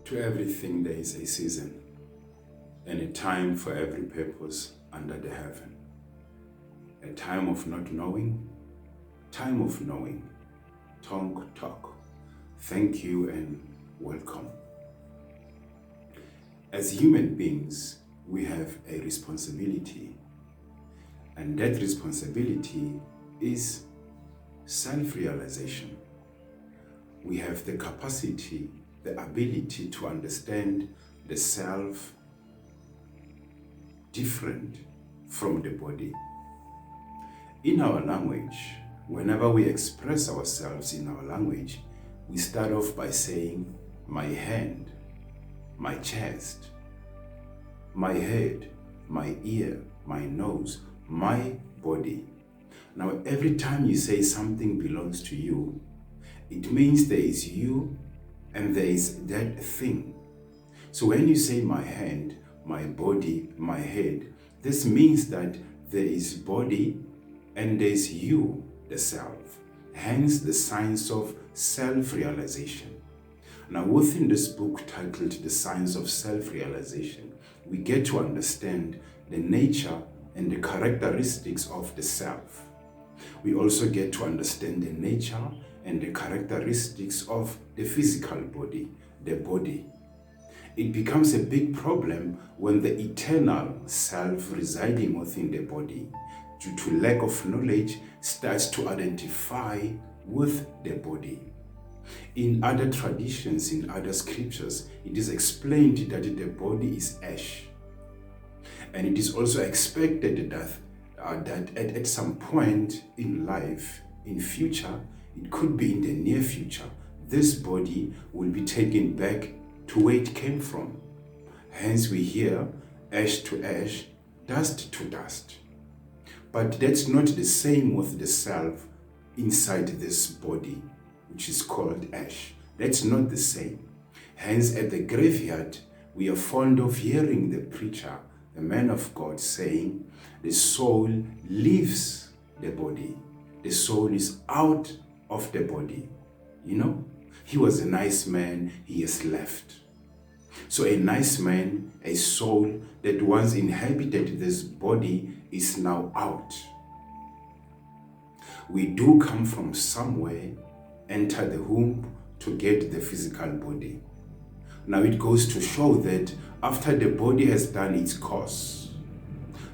To everything there is a season, and a time for every purpose under the heaven. A time of not knowing, time of knowing. Tongue talk. Thank you and welcome. As human beings, we have a responsibility, and that responsibility is self-realization. We have the capacity, the ability to understand the self different from the body. In our language, whenever we express ourselves in our language, we start off by saying my hand, my chest, my head, my ear, my nose, my body. Now, every time you say something belongs to you, it means there is you and there is that thing. So when you say my hand, my body, my head, this means that there is body and there is you, the self. Hence the science of self-realization. Now within this book titled The Science of Self-Realization, we get to understand the nature and the characteristics of the self. We also get to understand the nature and the characteristics of the physical body, the body. It becomes a big problem when the eternal self residing within the body, due to lack of knowledge, starts to identify with the body. In other traditions, in other scriptures, it is explained that the body is ash. And it is also expected that at some point in life, in future, it could be in the near future, this body will be taken back to where it came from. Hence we hear ash to ash, dust to dust. But that's not the same with the self inside this body, which is called ash. That's not the same. Hence at the graveyard, we are fond of hearing the preacher, the man of God, saying, the soul leaves the body. The soul is out of the body. You know, he was a nice man, he has left. So a nice man, a soul that once inhabited this body is now out. We do come from somewhere, enter the womb to get the physical body. Now it goes to show that after the body has done its course,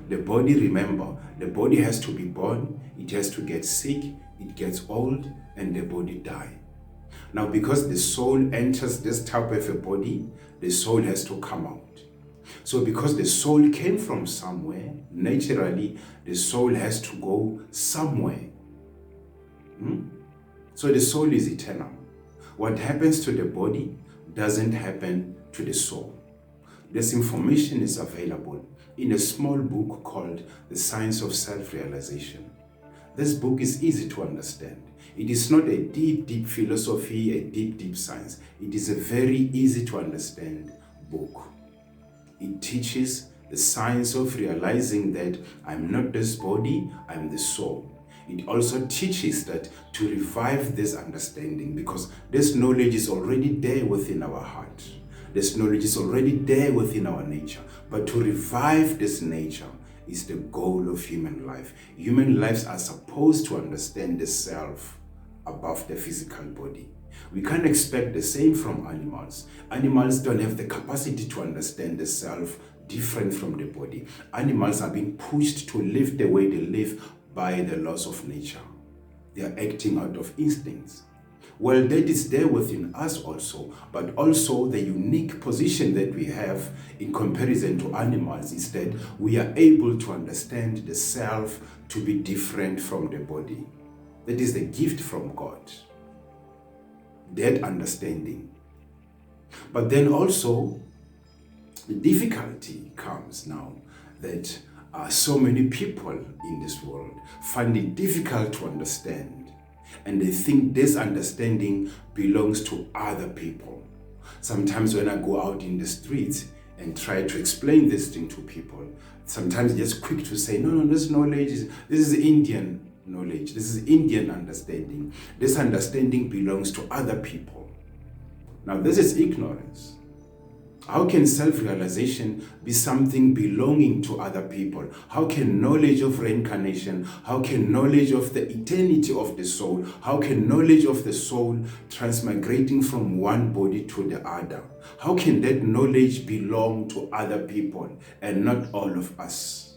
the body, remember, the body has to be born, it has to get sick, it gets old, and the body dies. Now, because the soul enters this type of a body, the soul has to come out. So because the soul came from somewhere, naturally, the soul has to go somewhere. So the soul is eternal. What happens to the body doesn't happen to the soul. This information is available in a small book called The Science of Self-Realization. This book is easy to understand. It is not a deep philosophy, a deep science. It is a very easy to understand book. It teaches the science of realizing that I'm not this body, I'm the soul. It also teaches that to revive this understanding, because this knowledge is already there within our heart. This knowledge is already there within our nature. But to revive this nature is the goal of human life. Human lives are supposed to understand the self above the physical body. We can't expect the same from animals. Animals don't have the capacity to understand the self different from the body. Animals are being pushed to live the way they live by the laws of nature. They are acting out of instincts. Well, that is there within us also, but also the unique position that we have in comparison to animals is that we are able to understand the self to be different from the body. That is the gift from God, that understanding. But then also, the difficulty comes now that so many people in this world find it difficult to understand, and they think this understanding belongs to other people. Sometimes when I go out in the streets and try to explain this thing to people, sometimes it's just quick to say, no, this knowledge this is Indian knowledge, this is Indian understanding. This understanding belongs to other people. Now this is ignorance. How can self-realization be something belonging to other people? How can knowledge of reincarnation, how can knowledge of the eternity of the soul, how can knowledge of the soul transmigrating from one body to the other, how can that knowledge belong to other people and not all of us?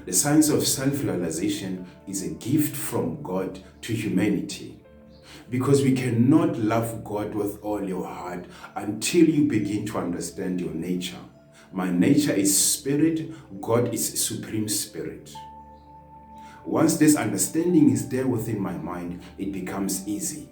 The science of self-realization is a gift from God to humanity. Because we cannot love God with all your heart until you begin to understand your nature. My nature is spirit, God is supreme spirit. Once this understanding is there within my mind, it becomes easy.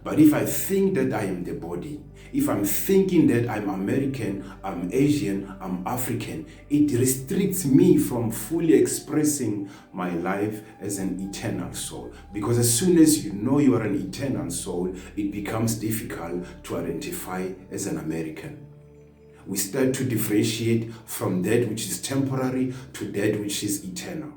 But if I think that I am the body, if I'm thinking that I'm American, I'm Asian, I'm African, it restricts me from fully expressing my life as an eternal soul. Because as soon as you know you are an eternal soul, it becomes difficult to identify as an American. We start to differentiate from that which is temporary to that which is eternal.